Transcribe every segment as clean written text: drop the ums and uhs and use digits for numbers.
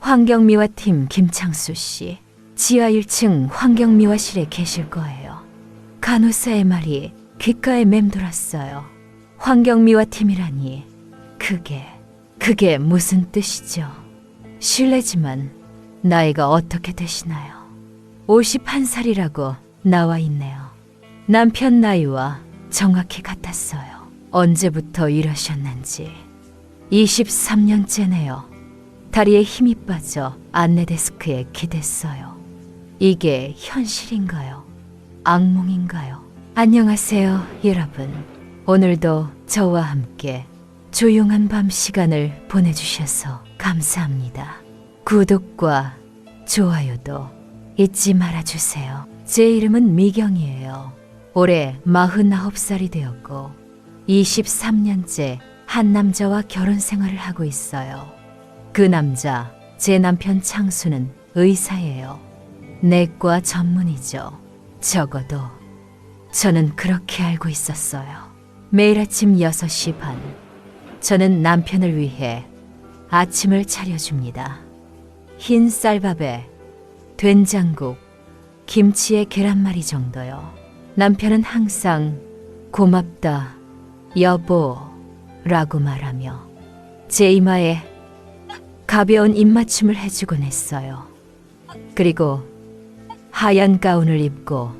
환경미화 팀 김창수 씨, 지하 1층 환경미화실에 계실 거예요. 간호사의 말이 귓가에 맴돌았어요. 환경미화 팀이라니, 그게 무슨 뜻이죠? 실례지만 나이가 어떻게 되시나요? 51살이라고 나와 있네요. 남편 나이와 정확히 같았어요. 언제부터 이러셨는지. 23년째네요. 다리에 힘이 빠져 안내데스크에 기댔어요. 이게 현실인가요? 악몽인가요? 안녕하세요, 여러분. 오늘도 저와 함께 조용한 밤 시간을 보내주셔서 감사합니다. 구독과 좋아요도 잊지 말아주세요. 제 이름은 미경이에요. 올해 49살이 되었고 23년째 한 남자와 결혼 생활을 하고 있어요. 그 남자, 제 남편 창수는 의사예요. 내과 전문이죠. 적어도 저는 그렇게 알고 있었어요. 매일 아침 6시 반, 저는 남편을 위해 아침을 차려줍니다. 흰 쌀밥에 된장국, 김치에 계란말이 정도요. 남편은 항상 고맙다, 여보라고 말하며 제 이마에 가벼운 입맞춤을 해주곤 했어요. 그리고 하얀 가운을 입고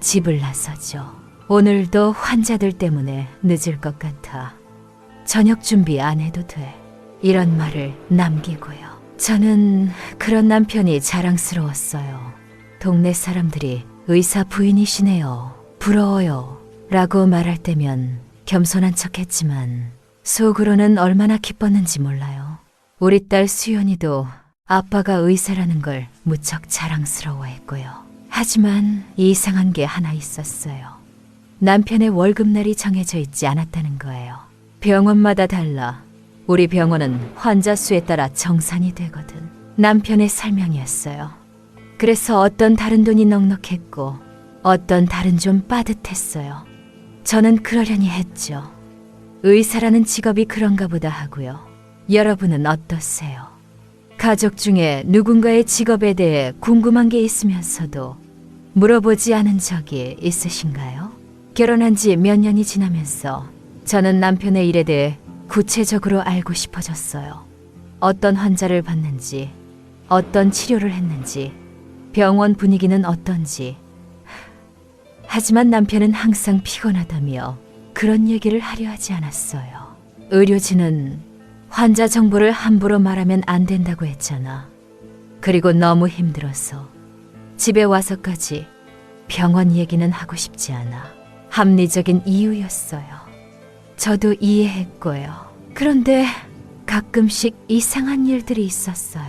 집을 나서죠. 오늘도 환자들 때문에 늦을 것 같아 저녁 준비 안 해도 돼. 이런 말을 남기고요. 저는 그런 남편이 자랑스러웠어요. 동네 사람들이 의사 부인이시네요, 부러워요 라고 말할 때면 겸손한 척했지만 속으로는 얼마나 기뻤는지 몰라요. 우리 딸 수연이도 아빠가 의사라는 걸 무척 자랑스러워했고요. 하지만 이상한 게 하나 있었어요. 남편의 월급날이 정해져 있지 않았다는 거예요. 병원마다 달라 우리 병원은 환자 수에 따라 정산이 되거든. 남편의 설명이었어요. 그래서 어떤 달은 돈이 넉넉했고 어떤 달은 좀 빠듯했어요. 저는 그러려니 했죠. 의사라는 직업이 그런가 보다 하고요. 여러분은 어떠세요? 가족 중에 누군가의 직업에 대해 궁금한 게 있으면서도 물어보지 않은 적이 있으신가요? 결혼한 지 몇 년이 지나면서 저는 남편의 일에 대해 구체적으로 알고 싶어졌어요. 어떤 환자를 봤는지, 어떤 치료를 했는지, 병원 분위기는 어떤지. 하지만 남편은 항상 피곤하다며 그런 얘기를 하려 하지 않았어요. 의료진은 환자 정보를 함부로 말하면 안 된다고 했잖아. 그리고 너무 힘들어서 집에 와서까지 병원 얘기는 하고 싶지 않아. 합리적인 이유였어요. 저도 이해했고요. 그런데 가끔씩 이상한 일들이 있었어요.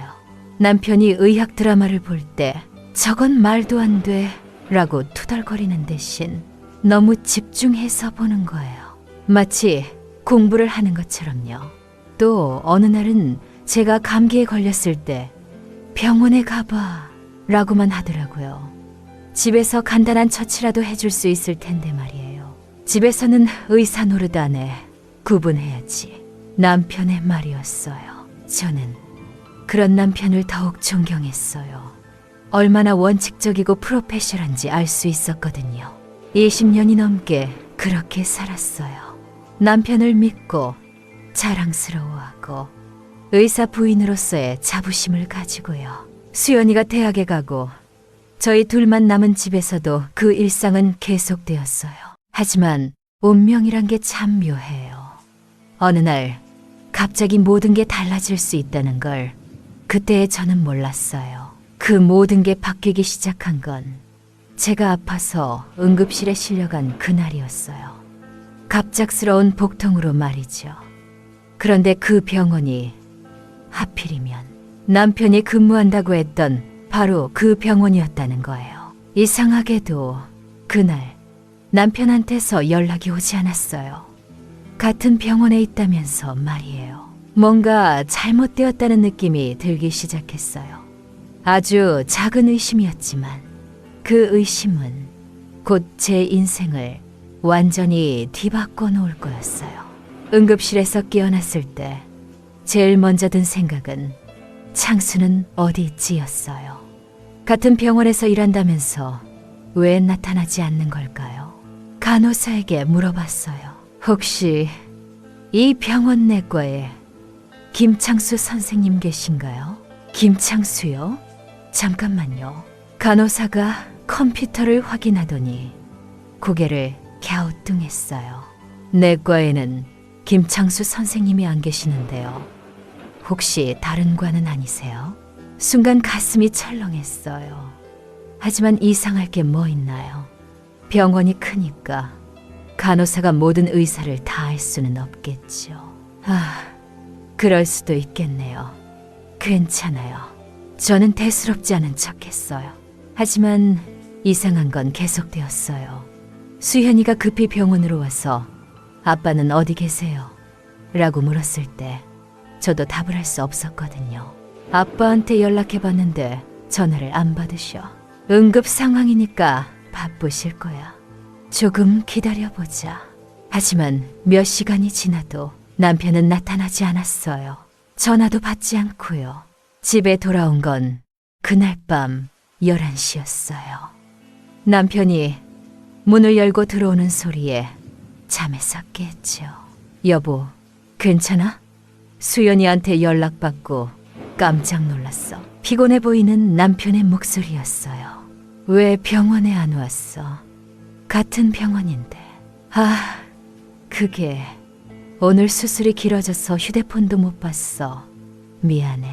남편이 의학 드라마를 볼 때 저건 말도 안 돼 라고 투덜거리는 대신 너무 집중해서 보는 거예요. 마치 공부를 하는 것처럼요. 또 어느 날은 제가 감기에 걸렸을 때 병원에 가봐 라고만 하더라고요. 집에서 간단한 처치라도 해줄 수 있을 텐데 말이에요. 집에서는 의사 노릇 안 해. 구분해야지. 남편의 말이었어요. 저는 그런 남편을 더욱 존경했어요. 얼마나 원칙적이고 프로페셔널한지 알 수 있었거든요. 20년이 넘게 그렇게 살았어요. 남편을 믿고 자랑스러워하고 의사 부인으로서의 자부심을 가지고요. 수연이가 대학에 가고 저희 둘만 남은 집에서도 그 일상은 계속되었어요. 하지만 운명이란 게 참 묘해요. 어느 날 갑자기 모든 게 달라질 수 있다는 걸 그때 저는 몰랐어요. 그 모든 게 바뀌기 시작한 건 제가 아파서 응급실에 실려간 그날이었어요. 갑작스러운 복통으로 말이죠. 그런데 그 병원이 하필이면 남편이 근무한다고 했던 바로 그 병원이었다는 거예요. 이상하게도 그날 남편한테서 연락이 오지 않았어요. 같은 병원에 있다면서 말이에요. 뭔가 잘못되었다는 느낌이 들기 시작했어요. 아주 작은 의심이었지만 그 의심은 곧 제 인생을 완전히 뒤바꿔 놓을 거였어요. 응급실에서 깨어났을 때 제일 먼저 든 생각은 창수는 어디 있지였어요. 같은 병원에서 일한다면서 왜 나타나지 않는 걸까요? 간호사에게 물어봤어요. 혹시 이 병원 내과에 김창수 선생님 계신가요? 김창수요? 잠깐만요. 간호사가 컴퓨터를 확인하더니 고개를 갸우뚱했어요. 내과에는 김창수 선생님이 안 계시는데요. 혹시 다른 과는 아니세요? 순간 가슴이 철렁했어요. 하지만 이상할 게 뭐 있나요? 병원이 크니까 간호사가 모든 의사를 다 할 수는 없겠죠. 그럴 수도 있겠네요. 괜찮아요. 저는 대수롭지 않은 척했어요. 하지만 이상한 건 계속되었어요. 수현이가 급히 병원으로 와서 아빠는 어디 계세요? 라고 물었을 때 저도 답을 할 수 없었거든요. 아빠한테 연락해봤는데 전화를 안 받으셔. 응급 상황이니까 바쁘실 거야. 조금 기다려보자. 하지만 몇 시간이 지나도 남편은 나타나지 않았어요. 전화도 받지 않고요. 집에 돌아온 건 그날 밤 11시였어요. 남편이 문을 열고 들어오는 소리에 잠에서 깼죠. 여보, 괜찮아? 수연이한테 연락받고 깜짝 놀랐어. 피곤해 보이는 남편의 목소리였어요. 왜 병원에 안 왔어? 같은 병원인데. 그게 오늘 수술이 길어져서 휴대폰도 못 봤어. 미안해.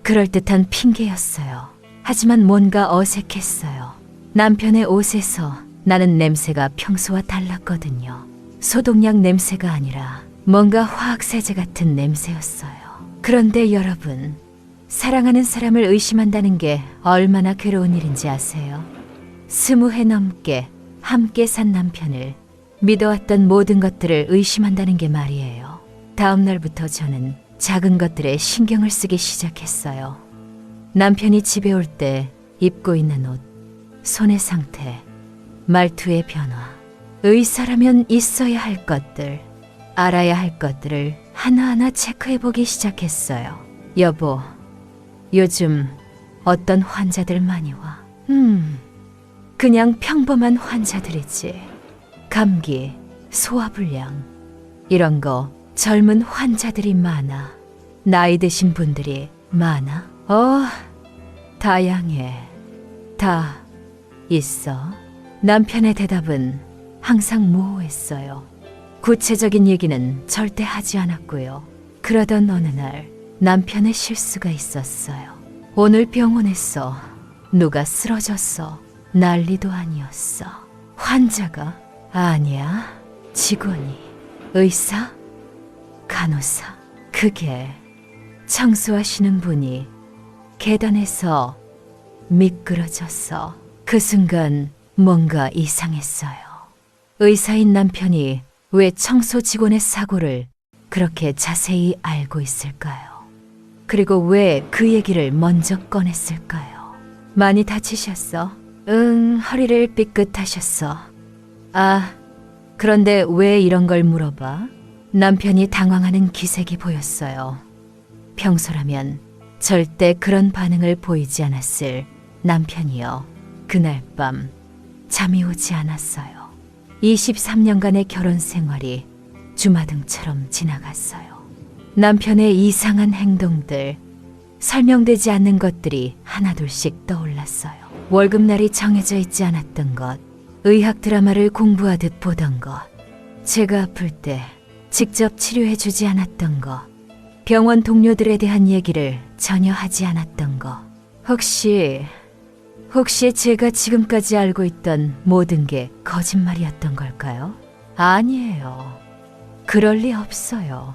그럴듯한 핑계였어요. 하지만 뭔가 어색했어요. 남편의 옷에서 나는 냄새가 평소와 달랐거든요. 소독약 냄새가 아니라 뭔가 화학세제 같은 냄새였어요. 그런데 여러분, 사랑하는 사람을 의심한다는 게 얼마나 괴로운 일인지 아세요? 20해 넘게 함께 산 남편을 믿어왔던 모든 것들을 의심한다는 게 말이에요. 다음 날부터 저는 작은 것들에 신경을 쓰기 시작했어요. 남편이 집에 올 때 입고 있는 옷, 손의 상태, 말투의 변화, 의사라면 있어야 할 것들, 알아야 할 것들을 하나하나 체크해보기 시작했어요. 여보, 요즘 어떤 환자들 많이 와? 그냥 평범한 환자들이지. 감기, 소화불량, 이런 거 젊은 환자들이 많아. 나이 드신 분들이 많아. 다양해. 다 있어. 남편의 대답은 항상 모호했어요. 구체적인 얘기는 절대 하지 않았고요. 그러던 어느 날 남편의 실수가 있었어요. 오늘 병원에서 누가 쓰러졌어. 난리도 아니었어. 환자가 아니야. 직원이. 의사? 간호사. 그게 청소하시는 분이 계단에서 미끄러졌어. 그 순간 뭔가 이상했어요. 의사인 남편이 왜 청소 직원의 사고를 그렇게 자세히 알고 있을까요? 그리고 왜 그 얘기를 먼저 꺼냈을까요? 많이 다치셨어? 허리를 삐끗하셨어. 그런데 왜 이런 걸 물어봐? 남편이 당황하는 기색이 보였어요. 평소라면 절대 그런 반응을 보이지 않았을 남편이요. 그날 밤 잠이 오지 않았어요. 23년간의 결혼 생활이 주마등처럼 지나갔어요. 남편의 이상한 행동들, 설명되지 않는 것들이 하나둘씩 떠올랐어요. 월급날이 정해져 있지 않았던 것, 의학 드라마를 공부하듯 보던 것, 제가 아플 때 직접 치료해주지 않았던 것, 병원 동료들에 대한 얘기를 전혀 하지 않았던 것, 혹시 제가 지금까지 알고 있던 모든 게 거짓말이었던 걸까요? 아니에요. 그럴 리 없어요.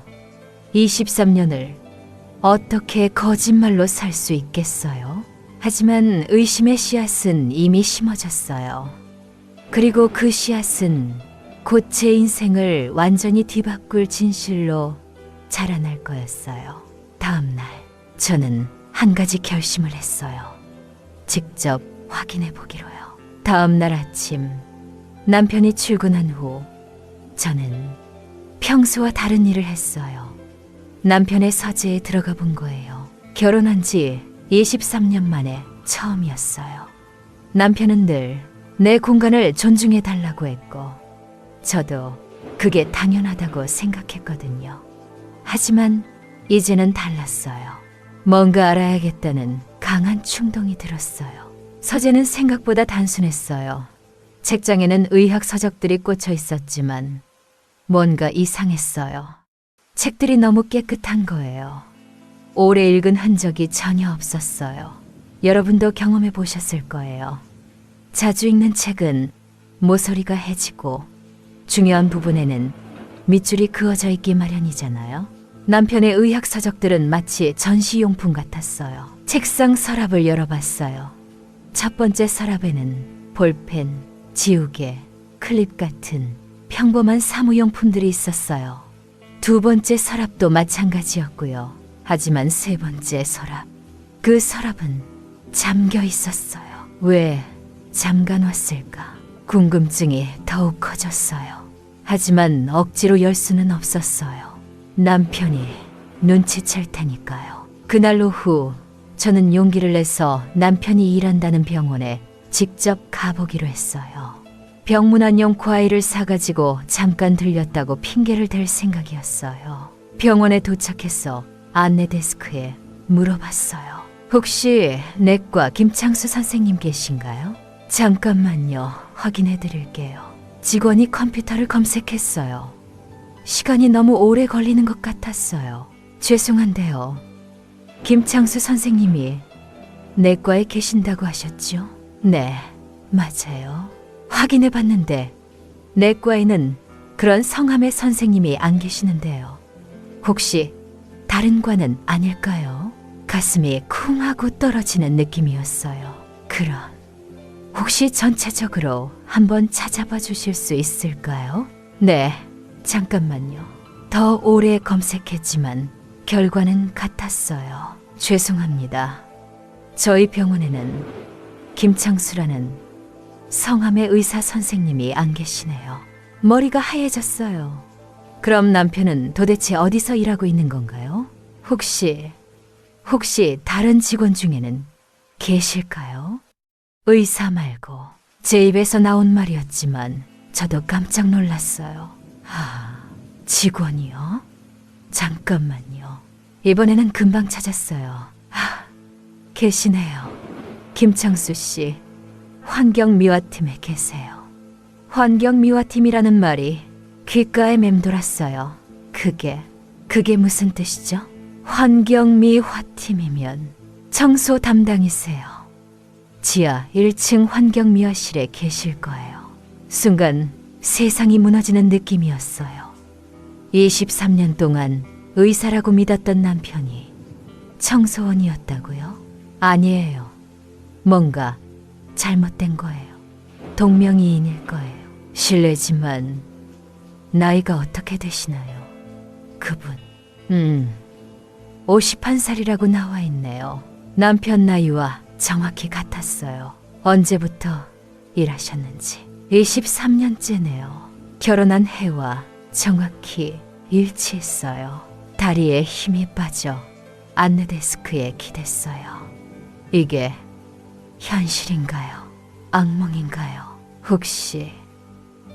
23년을 어떻게 거짓말로 살 수 있겠어요? 하지만 의심의 씨앗은 이미 심어졌어요. 그리고 그 씨앗은 곧 제 인생을 완전히 뒤바꿀 진실로 자라날 거였어요. 다음 날 저는 한 가지 결심을 했어요. 직접 확인해 보기로요. 다음 날 아침 남편이 출근한 후 저는 평소와 다른 일을 했어요. 남편의 서재에 들어가 본 거예요. 결혼한 지 23년 만에 처음이었어요. 남편은 늘 내 공간을 존중해 달라고 했고, 저도 그게 당연하다고 생각했거든요. 하지만 이제는 달랐어요. 뭔가 알아야겠다는 강한 충동이 들었어요. 서재는 생각보다 단순했어요. 책장에는 의학 서적들이 꽂혀 있었지만 뭔가 이상했어요. 책들이 너무 깨끗한 거예요. 오래 읽은 흔적이 전혀 없었어요. 여러분도 경험해 보셨을 거예요. 자주 읽는 책은 모서리가 해지고 중요한 부분에는 밑줄이 그어져 있기 마련이잖아요. 남편의 의학 서적들은 마치 전시용품 같았어요. 책상 서랍을 열어봤어요. 첫 번째 서랍에는 볼펜, 지우개, 클립 같은 평범한 사무용품들이 있었어요. 두 번째 서랍도 마찬가지였고요. 하지만 세 번째 서랍, 그 서랍은 잠겨 있었어요. 왜 잠가놨을까? 궁금증이 더욱 커졌어요. 하지만 억지로 열 수는 없었어요. 남편이 눈치챌 테니까요. 그날 오후 저는 용기를 내서 남편이 일한다는 병원에 직접 가보기로 했어요. 병문안용 과일을 사가지고 잠깐 들렸다고 핑계를 댈 생각이었어요. 병원에 도착해서 안내 데스크에 물어봤어요. 혹시 내과 김창수 선생님 계신가요? 잠깐만요. 확인해 드릴게요. 직원이 컴퓨터를 검색했어요. 시간이 너무 오래 걸리는 것 같았어요. 죄송한데요. 김창수 선생님이 내과에 계신다고 하셨죠? 네, 맞아요. 확인해 봤는데 내과에는 그런 성함의 선생님이 안 계시는데요. 혹시 다른 과는 아닐까요? 가슴이 쿵 하고 떨어지는 느낌이었어요. 그럼 혹시 전체적으로 한번 찾아봐 주실 수 있을까요? 네, 잠깐만요. 더 오래 검색했지만 결과는 같았어요. 죄송합니다. 저희 병원에는 김창수라는 성함의 의사 선생님이 안 계시네요. 머리가 하얘졌어요. 그럼 남편은 도대체 어디서 일하고 있는 건가요? 혹시 다른 직원 중에는 계실까요? 의사 말고 제 입에서 나온 말이었지만 저도 깜짝 놀랐어요. 직원이요? 잠깐만요. 이번에는 금방 찾았어요. 계시네요. 김창수 씨, 환경미화팀에 계세요. 환경미화팀이라는 말이 귓가에 맴돌았어요. 그게 무슨 뜻이죠? 환경미화팀이면 청소 담당이세요. 지하 1층 환경미화실에 계실 거예요. 순간 세상이 무너지는 느낌이었어요. 23년 동안 의사라고 믿었던 남편이 청소원이었다고요? 아니에요. 뭔가 잘못된 거예요. 동명이인일 거예요. 실례지만 나이가 어떻게 되시나요? 그분 51살이라고 나와 있네요. 남편 나이와 정확히 같았어요. 언제부터 일하셨는지 23년째네요. 결혼한 해와 정확히 일치했어요. 다리에 힘이 빠져 안내 데스크에 기댔어요. 이게 현실인가요? 악몽인가요? 혹시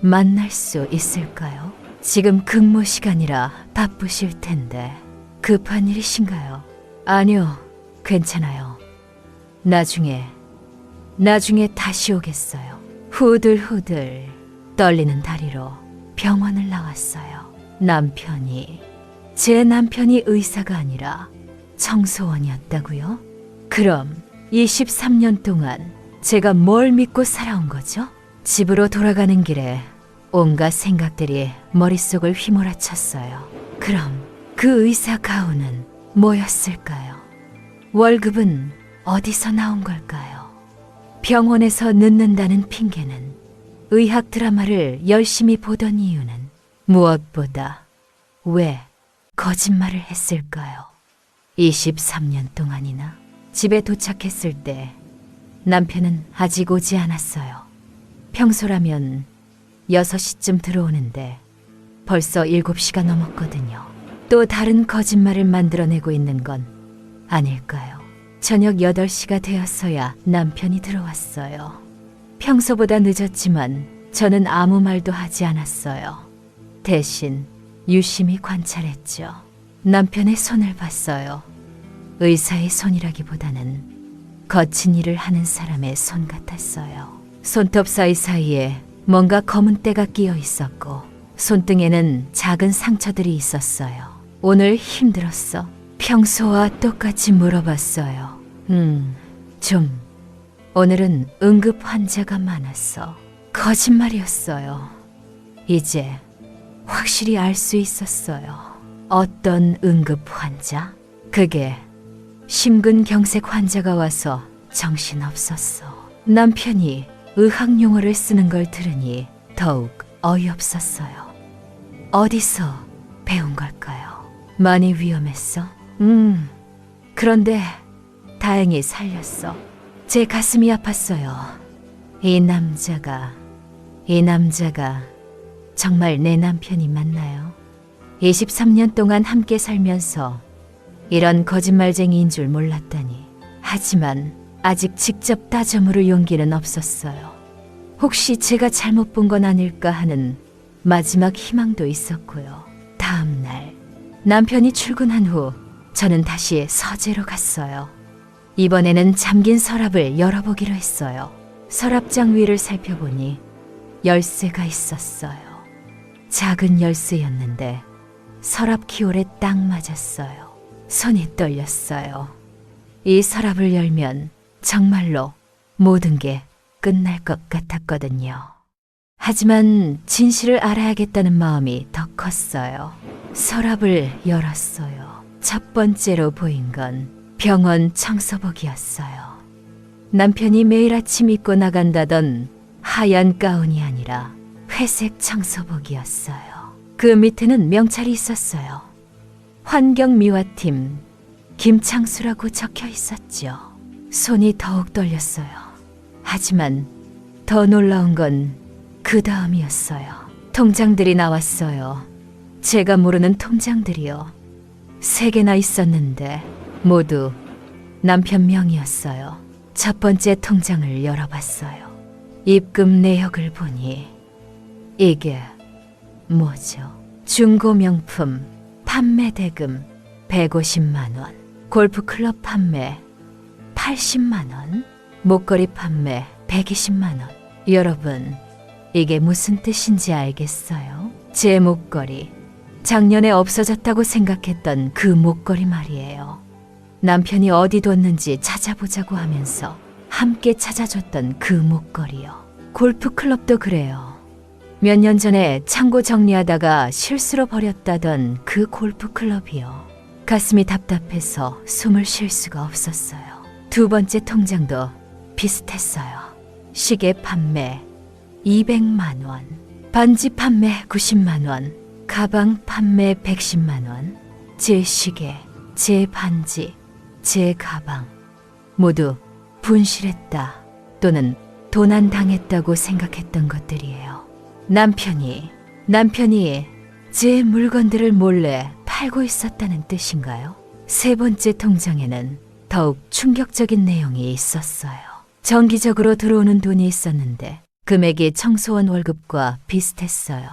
만날 수 있을까요? 지금 근무 시간이라 바쁘실 텐데 급한 일이신가요? 아니요, 괜찮아요. 나중에 다시 오겠어요. 후들후들 떨리는 다리로 병원을 나왔어요. 제 남편이 의사가 아니라 청소원이었다고요? 그럼 23년 동안 제가 뭘 믿고 살아온 거죠? 집으로 돌아가는 길에 온갖 생각들이 머릿속을 휘몰아쳤어요. 그럼 그 의사 가훈은 뭐였을까요? 월급은 어디서 나온 걸까요? 병원에서 늦는다는 핑계는 의학 드라마를 열심히 보던 이유는 무엇보다 왜 거짓말을 했을까요? 23년 동안이나 집에 도착했을 때 남편은 아직 오지 않았어요. 평소라면 6시쯤 들어오는데 벌써 7시가 넘었거든요. 또 다른 거짓말을 만들어내고 있는 건 아닐까요? 저녁 8시가 되었어야 남편이 들어왔어요. 평소보다 늦었지만 저는 아무 말도 하지 않았어요. 대신 유심히 관찰했죠. 남편의 손을 봤어요. 의사의 손이라기보다는 거친 일을 하는 사람의 손 같았어요. 손톱 사이사이에 뭔가 검은 때가 끼어 있었고 손등에는 작은 상처들이 있었어요. 오늘 힘들었어? 평소와 똑같이 물어봤어요. 좀. 오늘은 응급 환자가 많았어. 거짓말이었어요. 이제 확실히 알 수 있었어요. 어떤 응급 환자? 그게 심근경색 환자가 와서 정신없었어. 남편이 의학 용어를 쓰는 걸 들으니 더욱 어이없었어요. 어디서 배운 걸까요? 많이 위험했어? 그런데 다행히 살렸어. 제 가슴이 아팠어요. 이 남자가 정말 내 남편이 맞나요? 23년 동안 함께 살면서 이런 거짓말쟁이인 줄 몰랐다니. 하지만 아직 직접 따져 물을 용기는 없었어요. 혹시 제가 잘못 본 건 아닐까 하는 마지막 희망도 있었고요. 다음 날 남편이 출근한 후 저는 다시 서재로 갔어요. 이번에는 잠긴 서랍을 열어보기로 했어요. 서랍장 위를 살펴보니 열쇠가 있었어요. 작은 열쇠였는데 서랍 키홀에 딱 맞았어요. 손이 떨렸어요. 이 서랍을 열면 정말로 모든 게 끝날 것 같았거든요. 하지만 진실을 알아야겠다는 마음이 더 컸어요. 서랍을 열었어요. 첫 번째로 보인 건 병원 청소복이었어요. 남편이 매일 아침 입고 나간다던 하얀 가운이 아니라 회색 청소복이었어요. 그 밑에는 명찰이 있었어요. 환경미화팀 김창수라고 적혀 있었죠. 손이 더욱 떨렸어요. 하지만 더 놀라운 건 그 다음이었어요. 통장들이 나왔어요. 제가 모르는 통장들이요. 3개나 있었는데 모두 남편 명이었어요. 첫 번째 통장을 열어봤어요. 입금 내역을 보니 이게 뭐죠? 중고 명품 판매 대금 150만 원, 골프클럽 판매 80만 원, 목걸이 판매 120만 원. 여러분, 이게 무슨 뜻인지 알겠어요? 제 목걸이, 작년에 없어졌다고 생각했던 그 목걸이 말이에요. 남편이 어디 뒀는지 찾아보자고 하면서 함께 찾아줬던 그 목걸이요. 골프클럽도 그래요. 몇 년 전에 창고 정리하다가 실수로 버렸다던 그 골프클럽이요. 가슴이 답답해서 숨을 쉴 수가 없었어요. 두 번째 통장도 비슷했어요. 시계 판매 200만 원, 반지 판매 90만 원, 가방 판매 110만 원, 제 시계, 제 반지, 제 가방 모두 분실했다 또는 도난당했다고 생각했던 것들이에요. 남편이 제 물건들을 몰래 팔고 있었다는 뜻인가요? 세 번째 통장에는 더욱 충격적인 내용이 있었어요. 정기적으로 들어오는 돈이 있었는데 금액이 청소원 월급과 비슷했어요.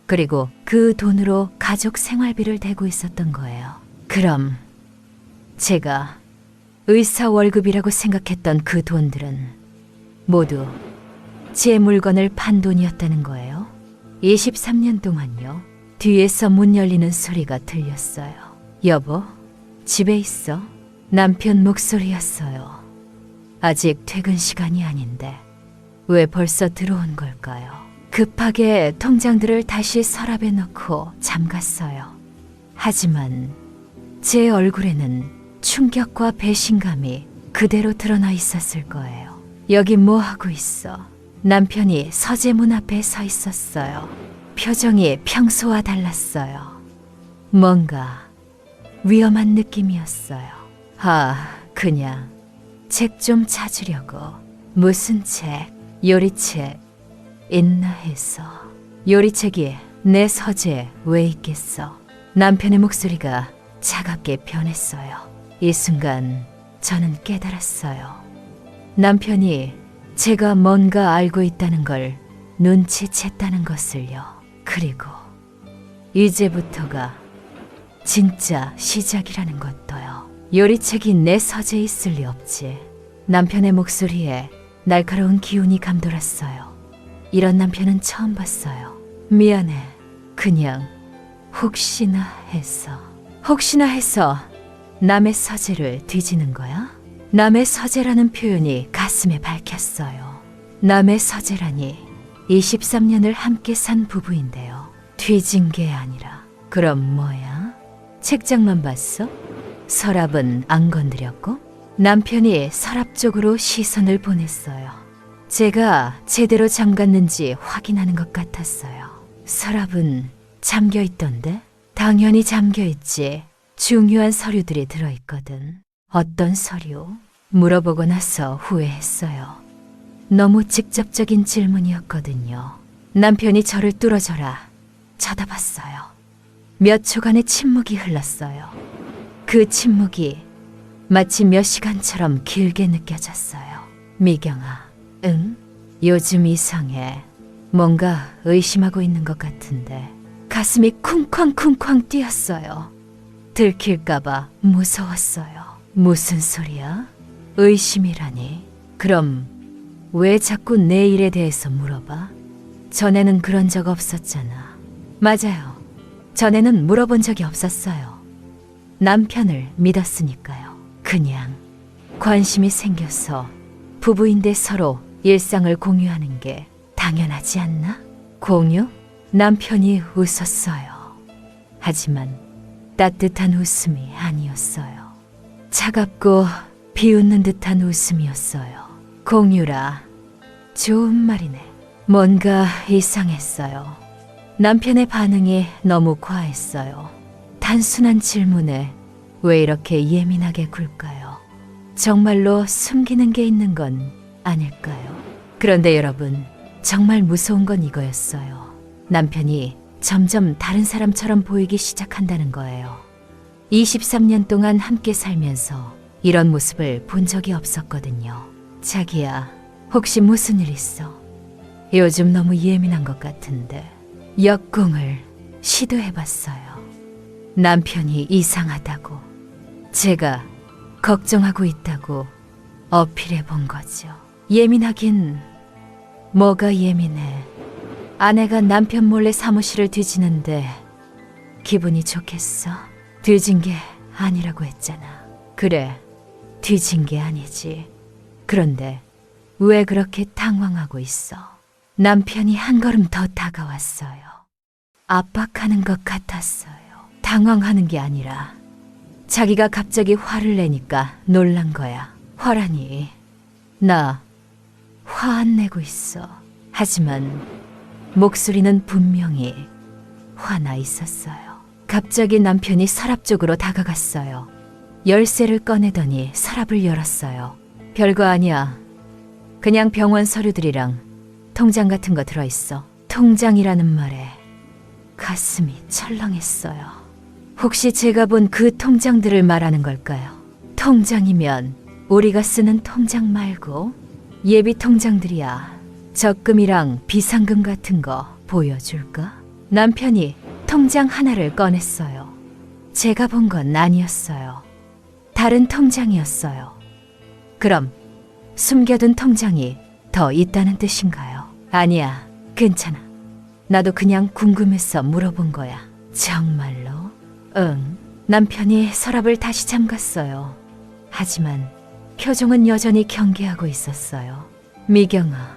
그리고 그 돈으로 가족 생활비를 대고 있었던 거예요. 그럼 제가 의사 월급이라고 생각했던 그 돈들은 모두 제 물건을 판 돈이었다는 거예요. 23년 동안요. 뒤에서 문 열리는 소리가 들렸어요. 여보, 집에 있어? 남편 목소리였어요. 아직 퇴근 시간이 아닌데 왜 벌써 들어온 걸까요? 급하게 통장들을 다시 서랍에 넣고 잠갔어요. 하지만 제 얼굴에는 충격과 배신감이 그대로 드러나 있었을 거예요. 여기 뭐 하고 있어? 남편이 서재문 앞에 서 있었어요. 표정이 평소와 달랐어요. 뭔가 위험한 느낌이었어요. 그냥 책 좀 찾으려고. 무슨 책? 요리책 있나 해서. 요리책이 내 서재에 왜 있겠어? 남편의 목소리가 차갑게 변했어요. 이 순간 저는 깨달았어요. 남편이 제가 뭔가 알고 있다는 걸 눈치챘다는 것을요. 그리고 이제부터가 진짜 시작이라는 것도요. 요리책이 내 서재에 있을 리 없지. 남편의 목소리에 날카로운 기운이 감돌았어요. 이런 남편은 처음 봤어요. 미안해. 그냥 혹시나 해서 남의 서재를 뒤지는 거야? 남의 서재라는 표현이 가슴에 박혔어요. 남의 서재라니 23년을 함께 산 부부인데요. 뒤진 게 아니라 그럼 뭐야? 책장만 봤어? 서랍은 안 건드렸고? 남편이 서랍 쪽으로 시선을 보냈어요. 제가 제대로 잠갔는지 확인하는 것 같았어요. 서랍은 잠겨 있던데? 당연히 잠겨 있지. 중요한 서류들이 들어있거든. 어떤 서류? 물어보고 나서 후회했어요. 너무 직접적인 질문이었거든요. 남편이 저를 뚫어져라 쳐다봤어요. 몇 초간의 침묵이 흘렀어요. 그 침묵이 마치 몇 시간처럼 길게 느껴졌어요. 미경아, 응? 요즘 이상해. 뭔가 의심하고 있는 것 같은데. 가슴이 쿵쾅쿵쾅 뛰었어요. 들킬까봐 무서웠어요. 무슨 소리야? 의심이라니. 그럼 왜 자꾸 내 일에 대해서 물어봐? 전에는 그런 적 없었잖아. 맞아요. 전에는 물어본 적이 없었어요. 남편을 믿었으니까요. 그냥 관심이 생겨서 부부인데 서로 일상을 공유하는 게 당연하지 않나? 공유? 남편이 웃었어요. 하지만 따뜻한 웃음이 아니었어요. 차갑고 비웃는 듯한 웃음이었어요. 공유라. 좋은 말이네. 뭔가 이상했어요. 남편의 반응이 너무 과했어요. 단순한 질문에 왜 이렇게 예민하게 굴까요? 정말로 숨기는 게 있는 건 아닐까요? 그런데 여러분, 정말 무서운 건 이거였어요. 남편이 점점 다른 사람처럼 보이기 시작한다는 거예요. 23년 동안 함께 살면서 이런 모습을 본 적이 없었거든요. 자기야, 혹시 무슨 일 있어? 요즘 너무 예민한 것 같은데. 역공을 시도해봤어요. 남편이 이상하다고, 제가 걱정하고 있다고 어필해본 거죠. 예민하긴 뭐가 예민해. 아내가 남편 몰래 사무실을 뒤지는데 기분이 좋겠어? 뒤진 게 아니라고 했잖아. 그래, 뒤진 게 아니지. 그런데 왜 그렇게 당황하고 있어? 남편이 한 걸음 더 다가왔어요. 압박하는 것 같았어요. 당황하는 게 아니라 자기가 갑자기 화를 내니까 놀란 거야. 화라니. 나 화 안 내고 있어. 하지만 목소리는 분명히 화나 있었어요. 갑자기 남편이 서랍 쪽으로 다가갔어요. 열쇠를 꺼내더니 서랍을 열었어요. 별거 아니야. 그냥 병원 서류들이랑 통장 같은 거 들어있어. 통장이라는 말에 가슴이 철렁했어요. 혹시 제가 본 그 통장들을 말하는 걸까요? 통장이면 우리가 쓰는 통장 말고 예비 통장들이야. 적금이랑 비상금 같은 거 보여줄까? 남편이 통장 하나를 꺼냈어요. 제가 본 건 아니었어요. 다른 통장이었어요. 그럼 숨겨둔 통장이 더 있다는 뜻인가요? 아니야, 괜찮아. 나도 그냥 궁금해서 물어본 거야. 정말로? 응. 남편이 서랍을 다시 잠갔어요. 하지만 표정은 여전히 경계하고 있었어요. 미경아,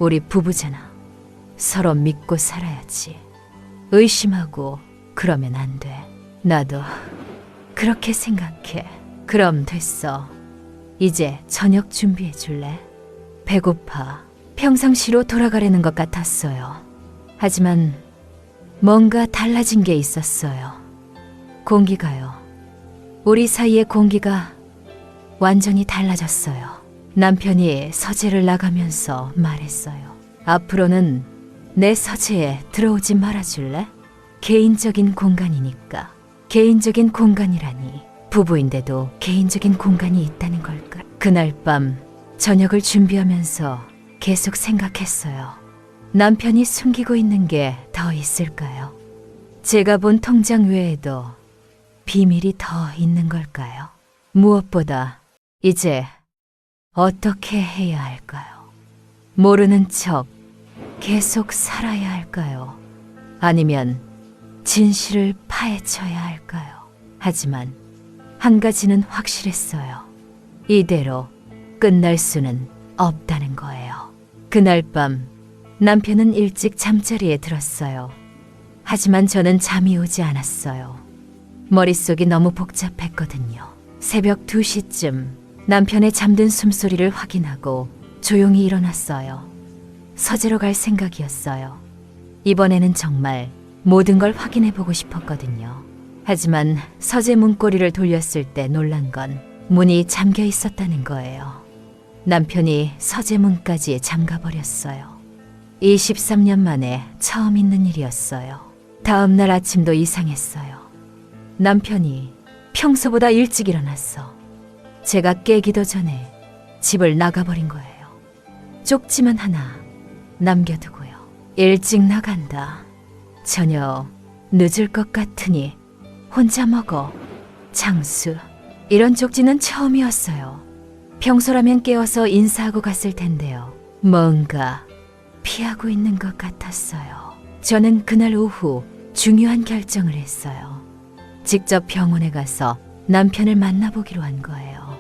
우리 부부잖아. 서로 믿고 살아야지. 의심하고 그러면 안 돼. 나도 그렇게 생각해. 그럼 됐어. 이제 저녁 준비해 줄래? 배고파. 평상시로 돌아가려는 것 같았어요. 하지만 뭔가 달라진 게 있었어요. 공기가요. 우리 사이의 공기가 완전히 달라졌어요. 남편이 서재를 나가면서 말했어요. 앞으로는 내 서재에 들어오지 말아줄래? 개인적인 공간이니까. 개인적인 공간이라니. 부부인데도 개인적인 공간이 있다는 걸까? 그날 밤 저녁을 준비하면서 계속 생각했어요. 남편이 숨기고 있는 게 더 있을까요? 제가 본 통장 외에도 비밀이 더 있는 걸까요? 무엇보다 이제 어떻게 해야 할까요? 모르는 척 계속 살아야 할까요? 아니면 진실을 파헤쳐야 할까요? 하지만 한 가지는 확실했어요. 이대로 끝날 수는 없다는 거예요. 그날 밤 남편은 일찍 잠자리에 들었어요. 하지만 저는 잠이 오지 않았어요. 머릿속이 너무 복잡했거든요. 새벽 2시쯤 남편의 잠든 숨소리를 확인하고 조용히 일어났어요. 서재로 갈 생각이었어요. 이번에는 정말 모든 걸 확인해 보고 싶었거든요. 하지만 서재 문고리를 돌렸을 때 놀란 건 문이 잠겨 있었다는 거예요. 남편이 서재 문까지 잠가 버렸어요. 23년 만에 처음 있는 일이었어요. 다음 날 아침도 이상했어요. 남편이 평소보다 일찍 일어났어. 제가 깨기도 전에 집을 나가버린 거예요. 쪽지만 하나 남겨두고요. 일찍 나간다. 전혀 늦을 것 같으니 혼자 먹어. 장수. 이런 쪽지는 처음이었어요. 평소라면 깨워서 인사하고 갔을 텐데요. 뭔가 피하고 있는 것 같았어요. 저는 그날 오후 중요한 결정을 했어요. 직접 병원에 가서 남편을 만나보기로 한 거예요.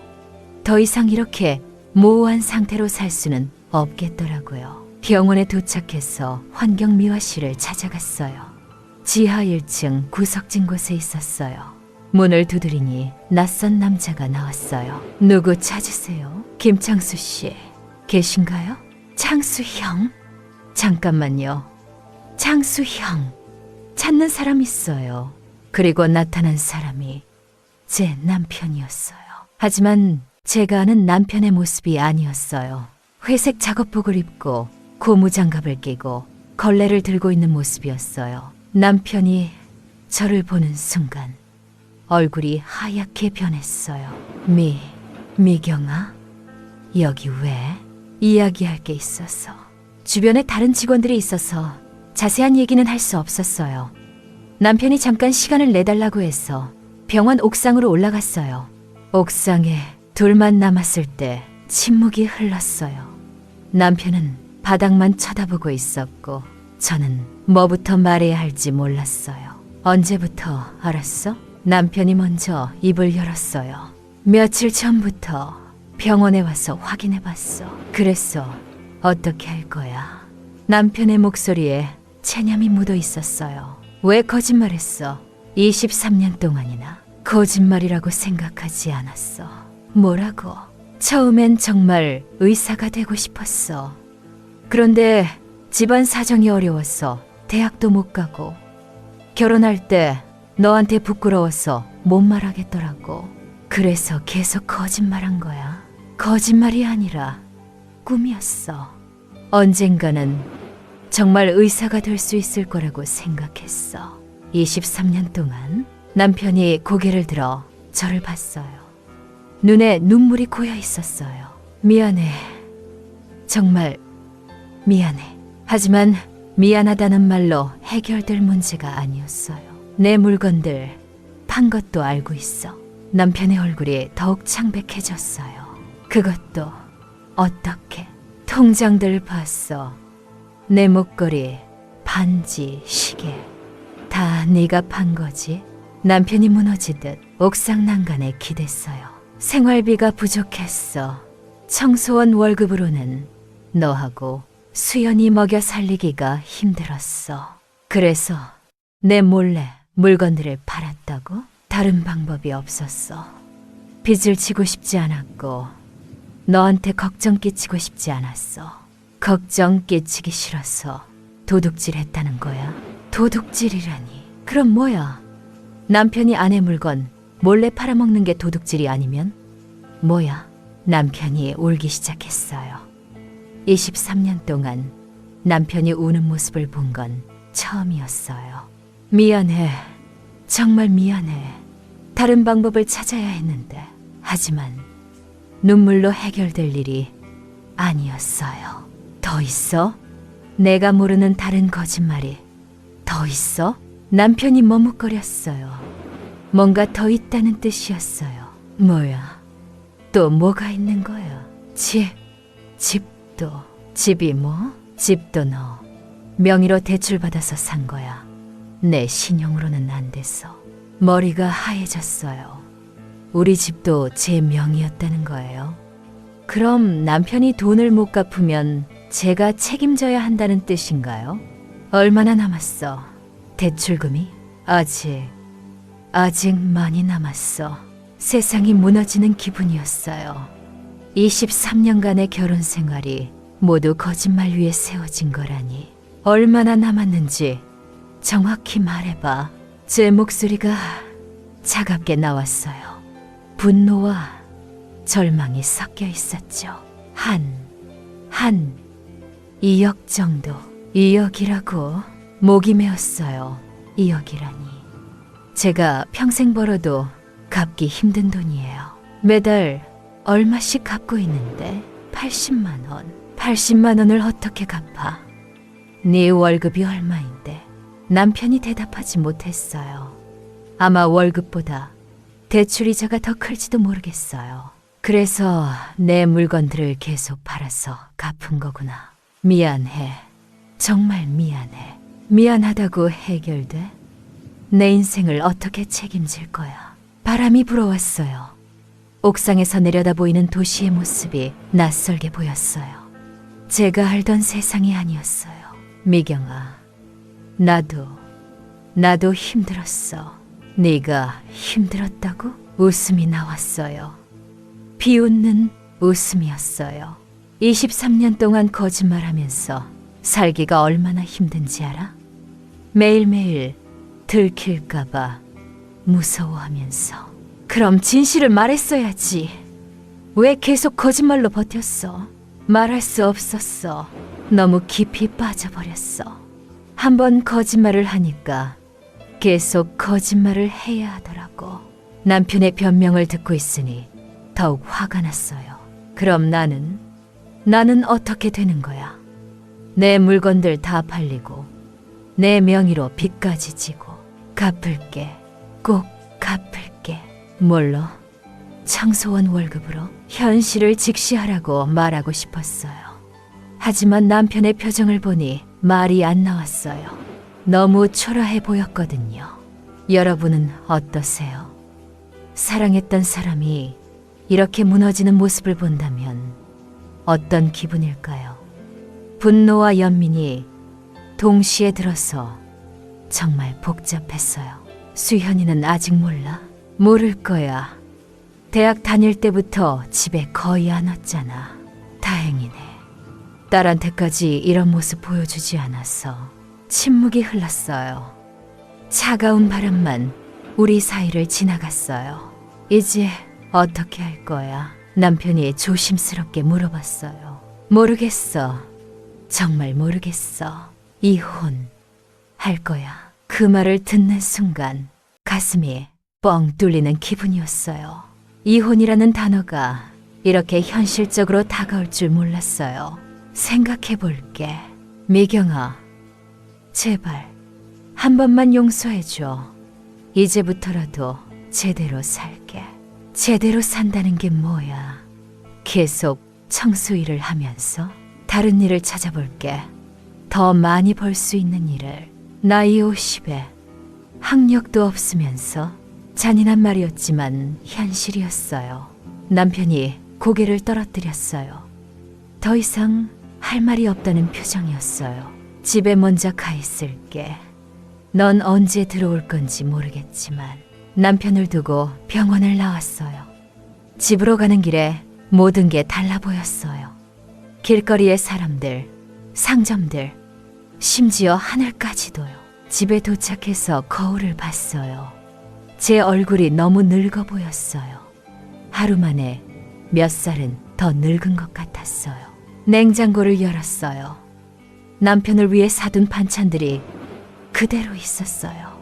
더 이상 이렇게 모호한 상태로 살 수는 없겠더라고요. 병원에 도착해서 환경미화실을 찾아갔어요. 지하 1층 구석진 곳에 있었어요. 문을 두드리니 낯선 남자가 나왔어요. 누구 찾으세요? 김창수 씨 계신가요? 창수 형? 잠깐만요. 창수 형. 찾는 사람 있어요. 그리고 나타난 사람이 제 남편이었어요. 하지만 제가 아는 남편의 모습이 아니었어요. 회색 작업복을 입고 고무장갑을 끼고 걸레를 들고 있는 모습이었어요. 남편이 저를 보는 순간 얼굴이 하얗게 변했어요. 미경아? 여기 왜? 이야기할 게 있어서. 주변에 다른 직원들이 있어서 자세한 얘기는 할 수 없었어요. 남편이 잠깐 시간을 내달라고 해서 병원 옥상으로 올라갔어요. 옥상에 둘만 남았을 때 침묵이 흘렀어요. 남편은 바닥만 쳐다보고 있었고 저는 뭐부터 말해야 할지 몰랐어요. 언제부터 알았어? 남편이 먼저 입을 열었어요. 며칠 전부터 병원에 와서 확인해봤어. 그래서 어떻게 할 거야? 남편의 목소리에 체념이 묻어 있었어요. 왜 거짓말했어? 23년 동안이나 거짓말이라고 생각하지 않았어. 뭐라고? 처음엔 정말 의사가 되고 싶었어. 그런데 집안 사정이 어려워서 대학도 못 가고 결혼할 때 너한테 부끄러워서 못 말하겠더라고. 그래서 계속 거짓말한 거야. 거짓말이 아니라 꿈이었어. 언젠가는 정말 의사가 될 수 있을 거라고 생각했어. 23년 동안 남편이 고개를 들어 저를 봤어요. 눈에 눈물이 고여 있었어요. 미안해. 정말 미안해. 하지만 미안하다는 말로 해결될 문제가 아니었어요. 내 물건들 판 것도 알고 있어. 남편의 얼굴이 더욱 창백해졌어요. 그것도 어떻게? 통장들 봤어. 내 목걸이, 반지, 시계 다 네가 판 거지? 남편이 무너지듯 옥상 난간에 기댔어요. 생활비가 부족했어. 청소원 월급으로는 너하고 수연이 먹여 살리기가 힘들었어. 그래서 내 몰래 물건들을 팔았다고? 다른 방법이 없었어. 빚을 지고 싶지 않았고 너한테 걱정 끼치고 싶지 않았어. 걱정 끼치기 싫어서 도둑질했다는 거야. 도둑질이라니. 그럼 뭐야? 남편이 아내 물건 몰래 팔아먹는 게 도둑질이 아니면? 뭐야? 남편이 울기 시작했어요. 23년 동안 남편이 우는 모습을 본 건 처음이었어요. 미안해. 정말 미안해. 다른 방법을 찾아야 했는데, 하지만 눈물로 해결될 일이 아니었어요. 더 있어? 내가 모르는 다른 거짓말이 더 있어? 남편이 머뭇거렸어요. 뭔가 더 있다는 뜻이었어요. 뭐야? 또 뭐가 있는 거야? 집도. 집이 뭐? 집도 너 명의로 대출받아서 산 거야. 내 신용으로는 안 돼서. 머리가 하얘졌어요. 우리 집도 제 명의였다는 거예요. 그럼 남편이 돈을 못 갚으면 제가 책임져야 한다는 뜻인가요? 얼마나 남았어? 대출금이? 아직 많이 남았어. 세상이 무너지는 기분이었어요. 23년간의 결혼 생활이 모두 거짓말 위에 세워진 거라니. 얼마나 남았는지 정확히 말해봐. 제 목소리가 차갑게 나왔어요. 분노와 절망이 섞여 있었죠. 2억 정도. 2억이라고? 목이 메었어요. 2억이라니. 제가 평생 벌어도 갚기 힘든 돈이에요. 매달 얼마씩 갚고 있는데 80만 원. 80만 원을 어떻게 갚아? 네 월급이 얼마인데? 남편이 대답하지 못했어요. 아마 월급보다 대출이자가 더 클지도 모르겠어요. 그래서 내 물건들을 계속 팔아서 갚은 거구나. 미안해. 정말 미안해. 미안하다고 해결돼? 내 인생을 어떻게 책임질 거야? 바람이 불어왔어요. 옥상에서 내려다 보이는 도시의 모습이 낯설게 보였어요. 제가 알던 세상이 아니었어요. 미경아, 나도 힘들었어. 네가 힘들었다고? 웃음이 나왔어요. 비웃는 웃음이었어요. 23년 동안 거짓말하면서 살기가 얼마나 힘든지 알아? 매일매일 들킬까봐 무서워하면서. 그럼 진실을 말했어야지. 왜 계속 거짓말로 버텼어? 말할 수 없었어. 너무 깊이 빠져버렸어. 한번 거짓말을 하니까 계속 거짓말을 해야 하더라고. 남편의 변명을 듣고 있으니 더욱 화가 났어요. 그럼 나는 어떻게 되는 거야? 내 물건들 다 팔리고 내 명의로 빚까지 지고 갚을게. 꼭 갚을게. 뭘로? 청소원 월급으로? 현실을 직시하라고 말하고 싶었어요. 하지만 남편의 표정을 보니 말이 안 나왔어요. 너무 초라해 보였거든요. 여러분은 어떠세요? 사랑했던 사람이 이렇게 무너지는 모습을 본다면 어떤 기분일까요? 분노와 연민이 동시에 들어서 정말 복잡했어요. 수현이는 아직 몰라? 모를 거야. 대학 다닐 때부터 집에 거의 안 왔잖아. 다행이네. 딸한테까지 이런 모습 보여주지 않아서. 침묵이 흘렀어요. 차가운 바람만 우리 사이를 지나갔어요. 이제 어떻게 할 거야? 남편이 조심스럽게 물어봤어요. 모르겠어. 정말 모르겠어. 이혼할 거야. 그 말을 듣는 순간 가슴이 뻥 뚫리는 기분이었어요. 이혼이라는 단어가 이렇게 현실적으로 다가올 줄 몰랐어요. 생각해 볼게. 미경아, 제발 한 번만 용서해줘. 이제부터라도 제대로 살게. 제대로 산다는 게 뭐야? 계속 청소 일을 하면서 다른 일을 찾아볼게. 더 많이 벌 수 있는 일을. 나이 50에 학력도 없으면서. 잔인한 말이었지만 현실이었어요. 남편이 고개를 떨어뜨렸어요. 더 이상 할 말이 없다는 표정이었어요. 집에 먼저 가 있을게. 넌 언제 들어올 건지 모르겠지만. 남편을 두고 병원을 나왔어요. 집으로 가는 길에 모든 게 달라 보였어요. 길거리의 사람들, 상점들, 심지어 하늘까지도요. 집에 도착해서 거울을 봤어요. 제 얼굴이 너무 늙어 보였어요. 하루 만에 몇 살은 더 늙은 것 같았어요. 냉장고를 열었어요. 남편을 위해 사둔 반찬들이 그대로 있었어요.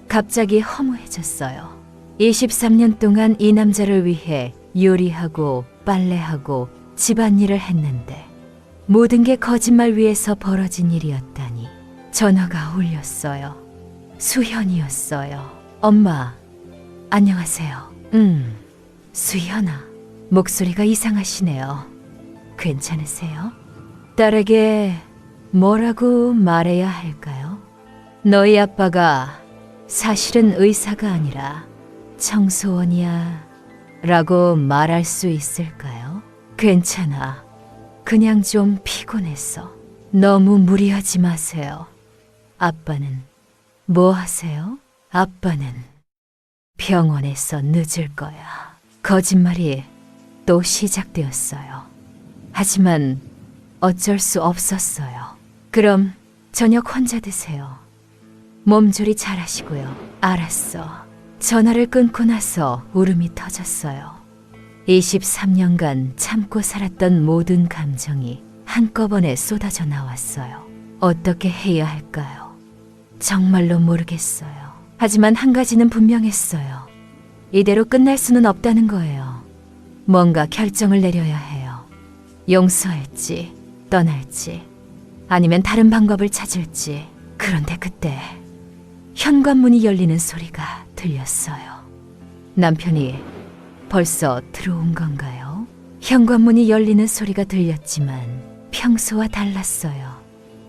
갑자기 허무해졌어요. 23년 동안 이 남자를 위해 요리하고 빨래하고 집안일을 했는데 모든 게 거짓말 위에서 벌어진 일이었다니. 전화가 울렸어요. 수현이었어요. 엄마, 안녕하세요. 수현아, 목소리가 이상하시네요. 괜찮으세요? 딸에게 뭐라고 말해야 할까요? 너희 아빠가 사실은 의사가 아니라 청소원이야 라고 말할 수 있을까요? 괜찮아. 그냥 좀 피곤해서. 너무 무리하지 마세요. 아빠는 뭐 하세요? 아빠는 병원에서 늦을 거야. 거짓말이 또 시작되었어요. 하지만 어쩔 수 없었어요. 그럼 저녁 혼자 드세요. 몸조리 잘하시고요. 알았어. 전화를 끊고 나서 울음이 터졌어요. 23년간 참고 살았던 모든 감정이 한꺼번에 쏟아져 나왔어요. 어떻게 해야 할까요? 정말로 모르겠어요. 하지만 한 가지는 분명했어요. 이대로 끝날 수는 없다는 거예요. 뭔가 결정을 내려야 해요. 용서할지, 떠날지, 아니면 다른 방법을 찾을지. 그런데 그때 현관문이 열리는 소리가 들렸어요. 남편이 벌써 들어온 건가요? 현관문이 열리는 소리가 들렸지만 평소와 달랐어요.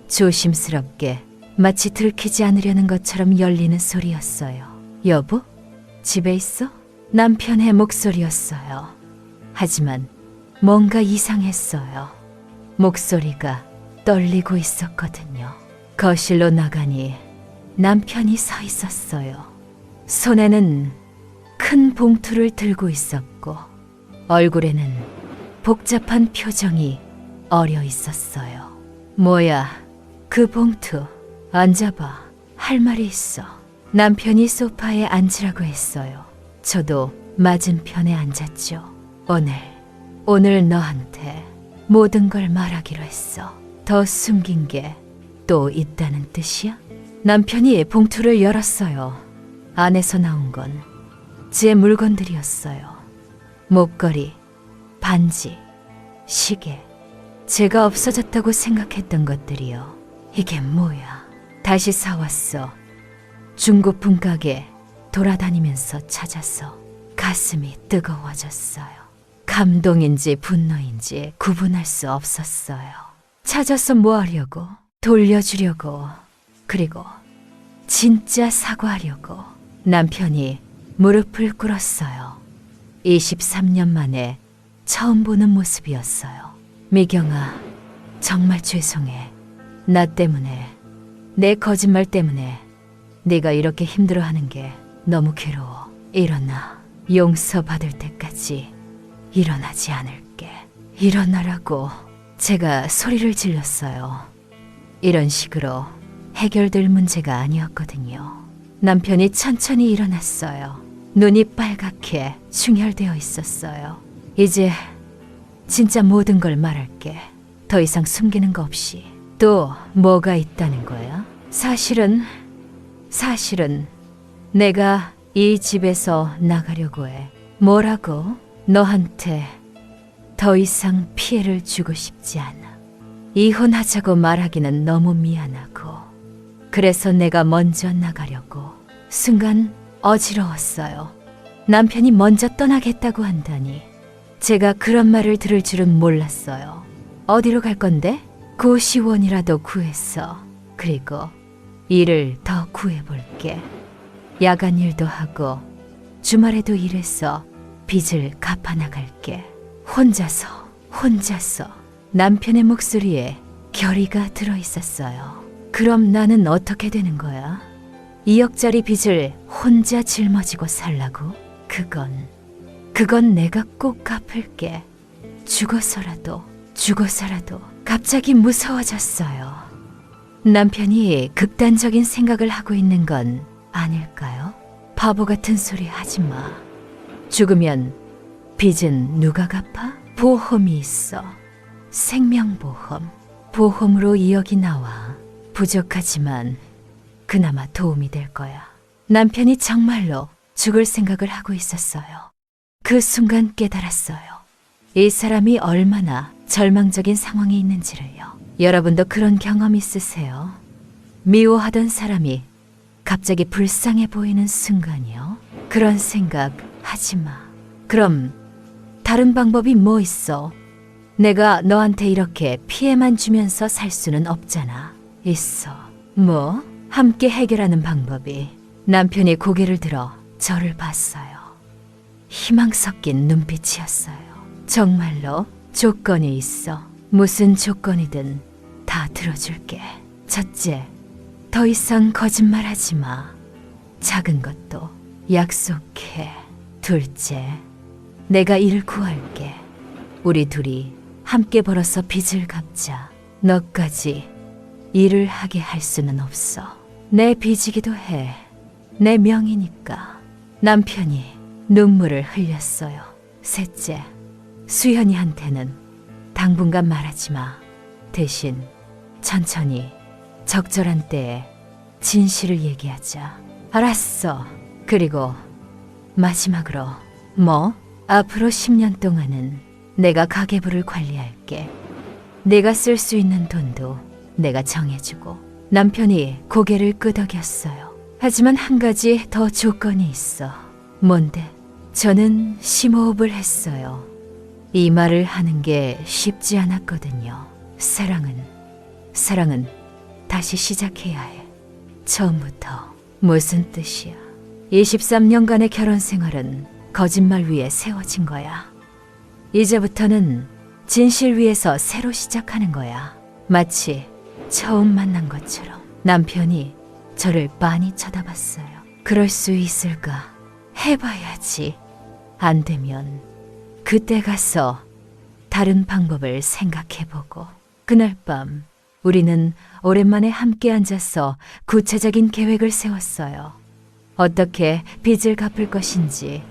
조심스럽게 마치 들키지 않으려는 것처럼 열리는 소리였어요. 여보? 집에 있어? 남편의 목소리였어요. 하지만 뭔가 이상했어요. 목소리가 떨리고 있었거든요. 거실로 나가니 남편이 서 있었어요. 손에는 큰 봉투를 들고 있었고 얼굴에는 복잡한 표정이 어려 있었어요. 뭐야, 그 봉투. 앉아봐. 할 말이 있어. 남편이 소파에 앉으라고 했어요. 저도 맞은편에 앉았죠. 오늘 너한테 모든 걸 말하기로 했어. 더 숨긴 게 또 있다는 뜻이야? 남편이 봉투를 열었어요. 안에서 나온 건 제 물건들이었어요. 목걸이, 반지, 시계. 제가 없어졌다고 생각했던 것들이요. 이게 뭐야? 다시 사왔어. 중고품 가게 돌아다니면서 찾아서 가슴이 뜨거워졌어요. 감동인지 분노인지 구분할 수 없었어요. 찾아서 뭐 하려고? 돌려주려고. 그리고 진짜 사과하려고. 남편이 무릎을 꿇었어요. 23년 만에 처음 보는 모습이었어요. 미경아, 정말 죄송해. 나 때문에, 내 거짓말 때문에 네가 이렇게 힘들어하는 게 너무 괴로워. 일어나. 용서받을 때까지 일어나지 않을게. 일어나라고. 제가 소리를 질렀어요. 이런 식으로 해결될 문제가 아니었거든요. 남편이 천천히 일어났어요. 눈이 빨갛게 충혈되어 있었어요. 이제 진짜 모든 걸 말할게. 더 이상 숨기는 거 없이. 또 뭐가 있다는 거야? 사실은 내가 이 집에서 나가려고 해. 뭐라고? 너한테 더 이상 피해를 주고 싶지 않아. 이혼하자고 말하기는 너무 미안하고. 그래서 내가 먼저 나가려고. 순간 어지러웠어요. 남편이 먼저 떠나겠다고 한다니. 제가 그런 말을 들을 줄은 몰랐어요. 어디로 갈 건데? 고시원이라도 구했어. 그리고 일을 더 구해볼게. 야간 일도 하고 주말에도 일해서 빚을 갚아나갈게. 혼자서. 남편의 목소리에 결의가 들어있었어요. 그럼 나는 어떻게 되는 거야? 2억짜리 빚을 혼자 짊어지고 살라고? 그건 내가 꼭 갚을게. 죽어서라도. 갑자기 무서워졌어요. 남편이 극단적인 생각을 하고 있는 건 아닐까요? 바보 같은 소리 하지 마. 죽으면 빚은 누가 갚아? 보험이 있어. 생명보험. 보험으로 2억이 나와. 부족하지만 그나마 도움이 될 거야. 남편이 정말로 죽을 생각을 하고 있었어요. 그 순간 깨달았어요. 이 사람이 얼마나 절망적인 상황에 있는지를요. 여러분도 그런 경험 있으세요? 미워하던 사람이 갑자기 불쌍해 보이는 순간이요. 그런 생각 하지 마. 그럼 다른 방법이 뭐 있어? 내가 너한테 이렇게 피해만 주면서 살 수는 없잖아. 있어. 뭐? 함께 해결하는 방법이. 남편이 고개를 들어 저를 봤어요. 희망 섞인 눈빛이었어요. 정말로 조건이 있어. 무슨 조건이든 다 들어줄게. 첫째, 더 이상 거짓말하지 마. 작은 것도 약속해. 둘째, 내가 일을 구할게. 우리 둘이 함께 벌어서 빚을 갚자. 너까지 일을 하게 할 수는 없어. 내 빚이기도 해. 내 명이니까. 남편이 눈물을 흘렸어요. 셋째, 수현이한테는 당분간 말하지 마. 대신 천천히 적절한 때에 진실을 얘기하자. 알았어. 그리고 마지막으로 뭐? 앞으로 10년 동안은 내가 가계부를 관리할게. 내가 쓸 수 있는 돈도 내가 정해주고. 남편이 고개를 끄덕였어요. 하지만 한 가지 더 조건이 있어. 뭔데? 저는 심호흡을 했어요. 이 말을 하는 게 쉽지 않았거든요. 사랑은 다시 시작해야 해. 처음부터. 무슨 뜻이야? 23년간의 결혼 생활은 거짓말 위에 세워진 거야. 이제부터는 진실 위에서 새로 시작하는 거야. 마치 처음 만난 것처럼. 남편이 저를 빤히 쳐다봤어요. 그럴 수 있을까? 해봐야지. 안 되면 그때 가서 다른 방법을 생각해보고. 그날 밤 우리는 오랜만에 함께 앉아서 구체적인 계획을 세웠어요. 어떻게 빚을 갚을 것인지,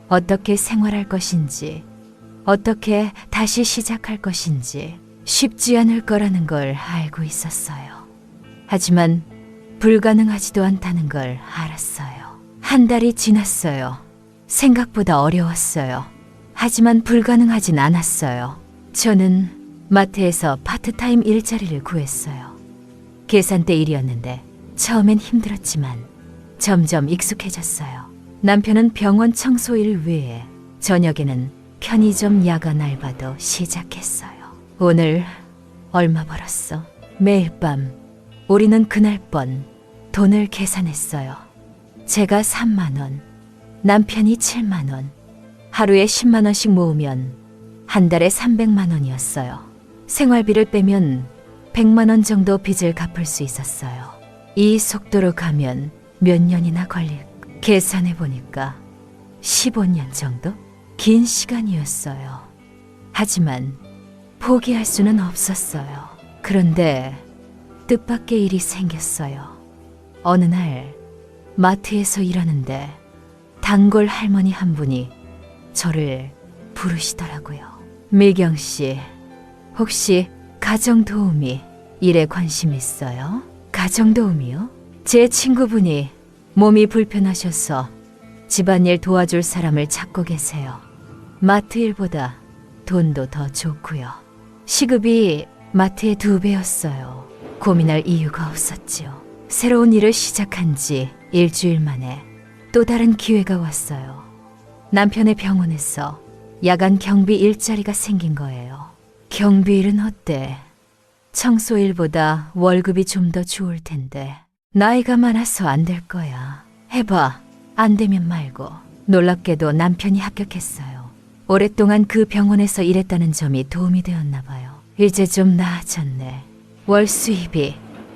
어떻게 생활할 것인지, 어떻게 다시 시작할 것인지. 쉽지 않을 거라는 걸 알고 있었어요. 하지만 불가능하지도 않다는 걸 알았어요. 한 달이 지났어요. 생각보다 어려웠어요. 하지만 불가능하진 않았어요. 저는 마트에서 파트타임 일자리를 구했어요. 계산대 일이었는데 처음엔 힘들었지만 점점 익숙해졌어요. 남편은 병원 청소일 외에 저녁에는 편의점 야간 알바도 시작했어요. 오늘 얼마 벌었어? 매일 밤 우리는 그날 뻔 돈을 계산했어요. 제가 3만 원, 남편이 7만 원. 하루에 10만 원씩 모으면 한 달에 300만 원이었어요. 생활비를 빼면 100만 원 정도 빚을 갚을 수 있었어요. 이 속도로 가면 몇 년이나 걸릴까? 계산해 보니까 15년 정도? 긴 시간이었어요. 하지만 포기할 수는 없었어요. 그런데 뜻밖의 일이 생겼어요. 어느 날 마트에서 일하는데 단골 할머니 한 분이 저를 부르시더라고요. 미경 씨, 혹시 가정도우미 일에 관심 있어요? 가정도우미요? 제 친구분이 몸이 불편하셔서 집안일 도와줄 사람을 찾고 계세요. 마트 일보다 돈도 더 좋고요. 시급이 마트의 2배였어요. 고민할 이유가 없었지요. 새로운 일을 시작한 지 일주일 만에 또 다른 기회가 왔어요. 남편의 병원에서 야간 경비 일자리가 생긴 거예요. 경비일은 어때? 청소일보다 월급이 좀 더 좋을 텐데. 나이가 많아서 안 될 거야. 해봐. 안 되면 말고. 놀랍게도 남편이 합격했어요. 오랫동안 그 병원에서 일했다는 점이 도움이 되었나 봐요. 이제 좀 나아졌네. 월 수입이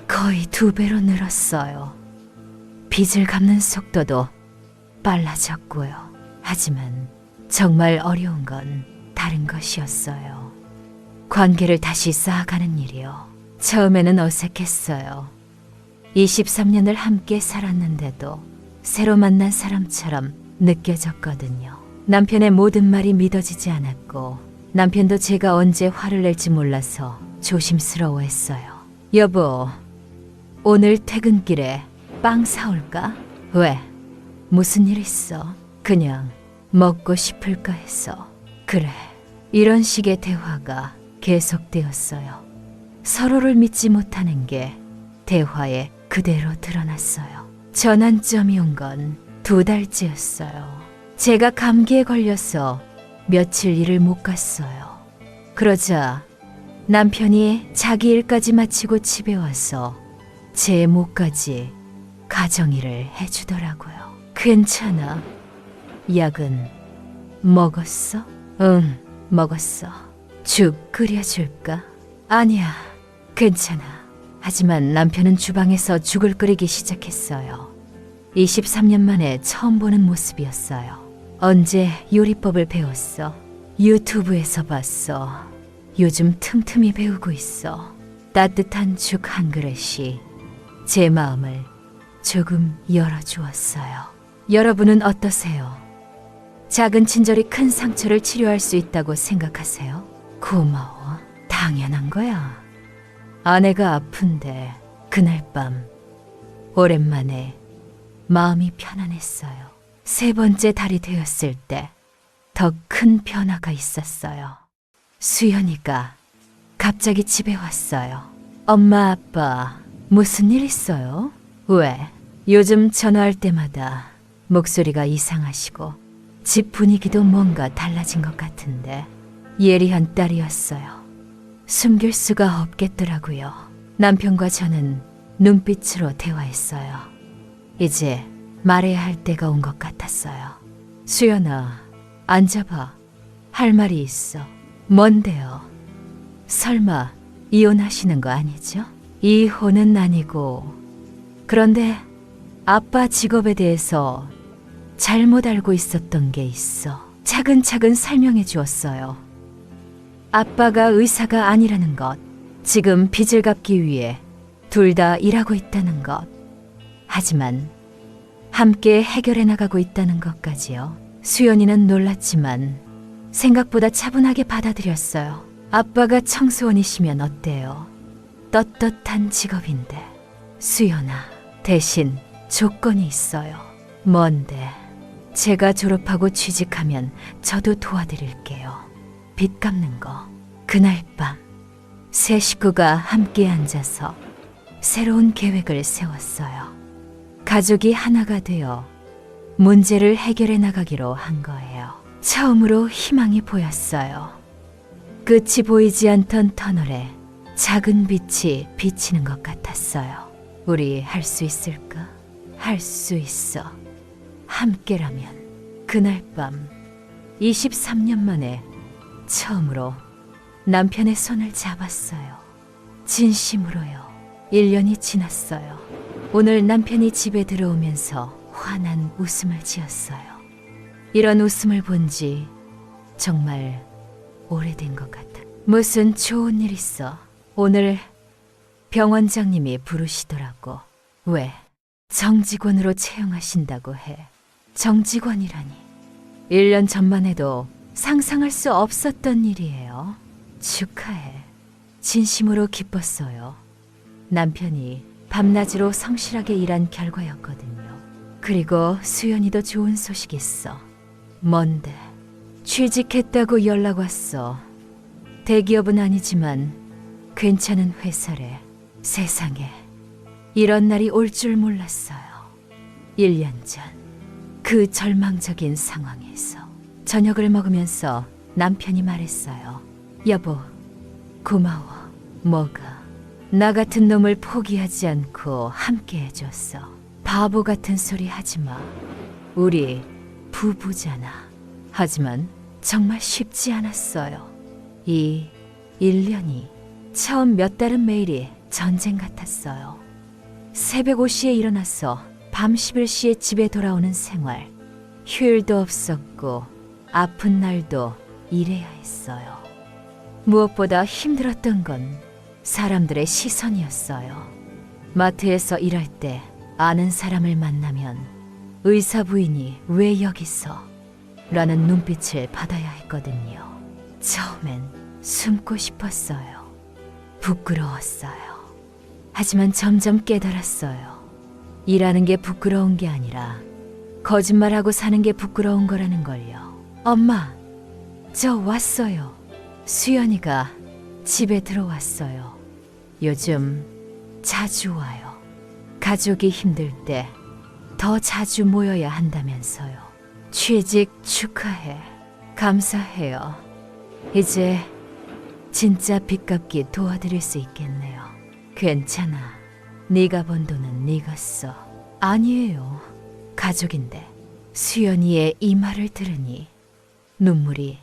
거의 2배로 늘었어요. 빚을 갚는 속도도 빨라졌고요. 하지만 정말 어려운 건 다른 것이었어요. 관계를 다시 쌓아가는 일이요. 처음에는 어색했어요. 23년을 함께 살았는데도 새로 만난 사람처럼 느껴졌거든요. 남편의 모든 말이 믿어지지 않았고 남편도 제가 언제 화를 낼지 몰라서 조심스러워했어요. 여보, 오늘 퇴근길에 빵 사올까? 왜? 무슨 일 있어? 그냥 먹고 싶을까 해서. 그래. 이런 식의 대화가 계속되었어요. 서로를 믿지 못하는 게 대화에 그대로 드러났어요. 전환점이 온 건 2달째였어요. 제가 감기에 걸려서 며칠 일을 못 갔어요. 그러자 남편이 자기 일까지 마치고 집에 와서 제 몫까지 가정일을 해주더라고요. 괜찮아. 약은 먹었어? 응, 먹었어. 죽 끓여줄까? 아니야, 괜찮아. 하지만 남편은 주방에서 죽을 끓이기 시작했어요. 23년 만에 처음 보는 모습이었어요. 언제 요리법을 배웠어? 유튜브에서 봤어. 요즘 틈틈이 배우고 있어. 따뜻한 죽 한 그릇이 제 마음을 조금 열어주었어요. 여러분은 어떠세요? 작은 친절이 큰 상처를 치료할 수 있다고 생각하세요? 고마워. 당연한 거야. 아내가 아픈데 그날 밤 오랜만에 마음이 편안했어요. 3번째 달이 되었을 때 더 큰 변화가 있었어요. 수연이가 갑자기 집에 왔어요. 엄마, 아빠, 무슨 일 있어요? 왜? 요즘 전화할 때마다 목소리가 이상하시고 집 분위기도 뭔가 달라진 것 같은데. 예리한 딸이었어요. 숨길 수가 없겠더라고요. 남편과 저는 눈빛으로 대화했어요. 이제 말해야 할 때가 온 것 같았어요. 수연아, 앉아봐. 할 말이 있어. 뭔데요? 설마 이혼하시는 거 아니죠? 이혼은 아니고. 그런데 아빠 직업에 대해서 잘못 알고 있었던 게 있어. 차근차근 설명해 주었어요. 아빠가 의사가 아니라는 것, 지금 빚을 갚기 위해 둘 다 일하고 있다는 것, 하지만 함께 해결해 나가고 있다는 것까지요. 수연이는 놀랐지만 생각보다 차분하게 받아들였어요. 아빠가 청소원이시면 어때요? 떳떳한 직업인데. 수연아, 대신 조건이 있어요. 뭔데? 제가 졸업하고 취직하면 저도 도와드릴게요. 빚 갚는 거. 그날 밤 세 식구가 함께 앉아서 새로운 계획을 세웠어요. 가족이 하나가 되어 문제를 해결해 나가기로 한 거예요. 처음으로 희망이 보였어요. 끝이 보이지 않던 터널에 작은 빛이 비치는 것 같았어요. 우리 할 수 있을까? 할 수 있어. 함께라면. 그날 밤 23년 만에 처음으로 남편의 손을 잡았어요. 진심으로요. 1년이 지났어요. 오늘 남편이 집에 들어오면서 환한 웃음을 지었어요. 이런 웃음을 본 지 정말 오래된 것 같아. 무슨 좋은 일 있어? 오늘 병원장님이 부르시더라고. 왜? 정직원으로 채용하신다고 해. 정직원이라니. 1년 전만 해도 상상할 수 없었던 일이에요. 축하해. 진심으로 기뻤어요. 남편이 밤낮으로 성실하게 일한 결과였거든요. 그리고 수연이도 좋은 소식 있어. 뭔데? 취직했다고 연락 왔어. 대기업은 아니지만 괜찮은 회사래. 세상에 이런 날이 올 줄 몰랐어요. 1년 전 그 절망적인 상황에서 저녁을 먹으면서 남편이 말했어요. 여보, 고마워. 뭐가? 나 같은 놈을 포기하지 않고 함께 해줬어. 바보 같은 소리 하지 마. 우리 부부잖아. 하지만 정말 쉽지 않았어요. 이 1년이 처음 몇 달은 매일이 전쟁 같았어요. 새벽 5시에 일어나서 밤 11시에 집에 돌아오는 생활. 휴일도 없었고 아픈 날도 일해야 했어요. 무엇보다 힘들었던 건 사람들의 시선이었어요. 마트에서 일할 때 아는 사람을 만나면 의사 부인이 왜 여기서? 라는 눈빛을 받아야 했거든요. 처음엔 숨고 싶었어요. 부끄러웠어요. 하지만 점점 깨달았어요. 일하는 게 부끄러운 게 아니라 거짓말하고 사는 게 부끄러운 거라는 걸요. 엄마, 저 왔어요. 수연이가 집에 들어왔어요. 요즘 자주 와요. 가족이 힘들 때 더 자주 모여야 한다면서요. 취직 축하해. 감사해요. 이제 진짜 빚 갚기 도와드릴 수 있겠네요. 괜찮아. 네가 번 돈은 네가 써. 아니에요. 가족인데. 수연이의 이 말을 들으니 눈물이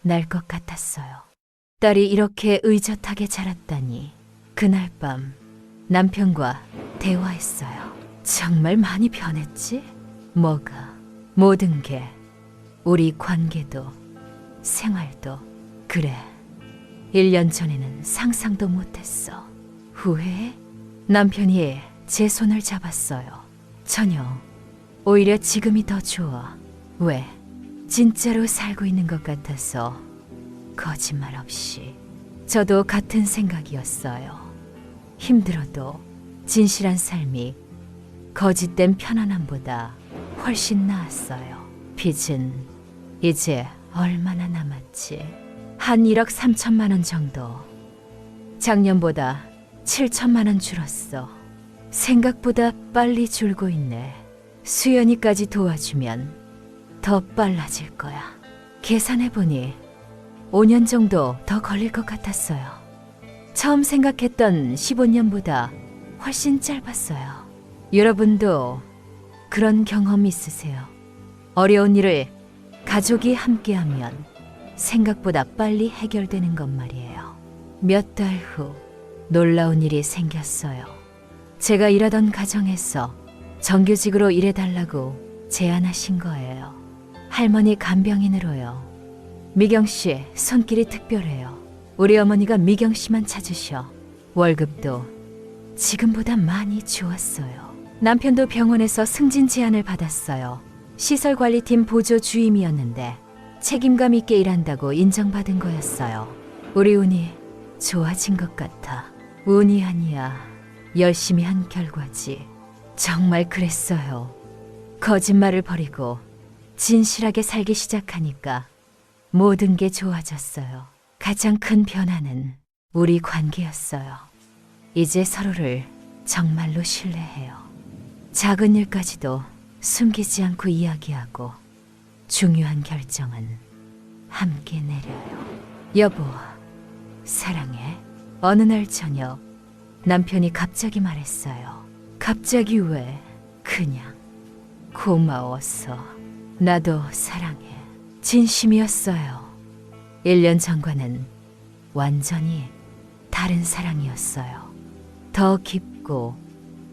날 것 같았어요. 딸이 이렇게 의젓하게 자랐다니. 그날 밤 남편과 대화했어요. 정말 많이 변했지? 뭐가? 모든 게. 우리 관계도 생활도. 그래. 1년 전에는 상상도 못했어. 후회해? 남편이 제 손을 잡았어요. 전혀. 오히려 지금이 더 좋아. 왜? 진짜로 살고 있는 것 같아서. 거짓말 없이. 저도 같은 생각이었어요. 힘들어도 진실한 삶이 거짓된 편안함보다 훨씬 나았어요. 빚은 이제 얼마나 남았지? 한 1억 3천만 원 정도. 작년보다 7천만 원 줄었어. 생각보다 빨리 줄고 있네. 수연이까지 도와주면 더 빨라질 거야. 계산해보니 5년 정도 더 걸릴 것 같았어요. 처음 생각했던 15년보다 훨씬 짧았어요. 여러분도 그런 경험 있으세요? 어려운 일을 가족이 함께하면 생각보다 빨리 해결되는 것 말이에요. 몇 달 후 놀라운 일이 생겼어요. 제가 일하던 가정에서 정규직으로 일해달라고 제안하신 거예요. 할머니 간병인으로요. 미경 씨 손길이 특별해요. 우리 어머니가 미경 씨만 찾으셔. 월급도 지금보다 많이 좋았어요. 남편도 병원에서 승진 제안을 받았어요. 시설관리팀 보조 주임이었는데 책임감 있게 일한다고 인정받은 거였어요. 우리 운이 좋아진 것 같아. 운이 아니야. 열심히 한 결과지. 정말 그랬어요. 거짓말을 버리고 진실하게 살기 시작하니까 모든 게 좋아졌어요. 가장 큰 변화는 우리 관계였어요. 이제 서로를 정말로 신뢰해요. 작은 일까지도 숨기지 않고 이야기하고 중요한 결정은 함께 내려요. 여보, 사랑해. 어느 날 저녁 남편이 갑자기 말했어요. 갑자기 왜? 그냥 고마워서. 나도 사랑해. 진심이었어요. 1년 전과는 완전히 다른 사랑이었어요. 더 깊고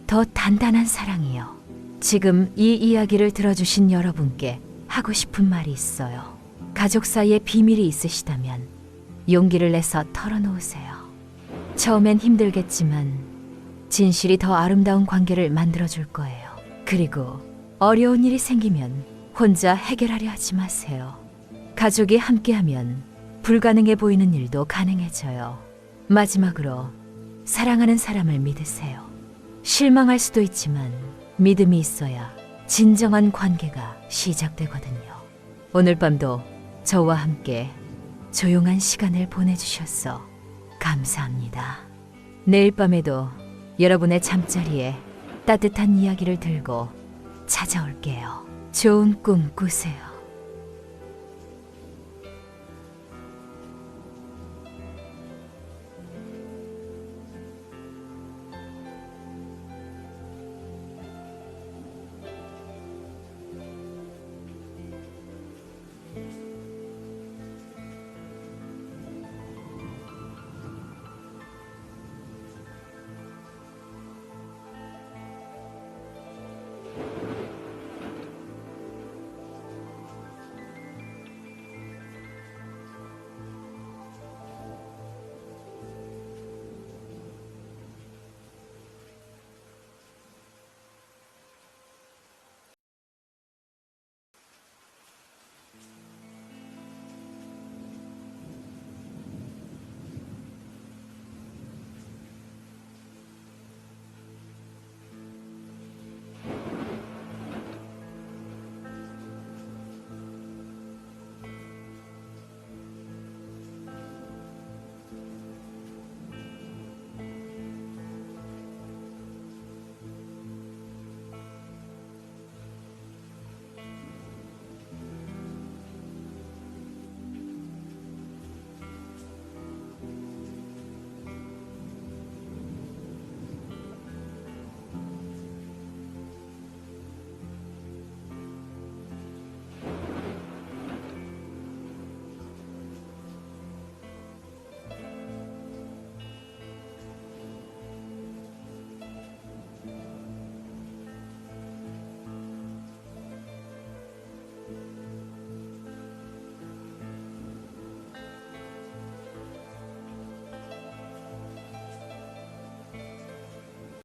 더 단단한 사랑이요. 지금 이 이야기를 들어주신 여러분께 하고 싶은 말이 있어요. 가족 사이에 비밀이 있으시다면 용기를 내서 털어놓으세요. 처음엔 힘들겠지만 진실이 더 아름다운 관계를 만들어줄 거예요. 그리고 어려운 일이 생기면 혼자 해결하려 하지 마세요. 가족이 함께하면 불가능해 보이는 일도 가능해져요. 마지막으로 사랑하는 사람을 믿으세요. 실망할 수도 있지만 믿음이 있어야 진정한 관계가 시작되거든요. 오늘 밤도 저와 함께 조용한 시간을 보내주셔서 감사합니다. 내일 밤에도 여러분의 잠자리에 따뜻한 이야기를 들고 찾아올게요. 좋은 꿈 꾸세요.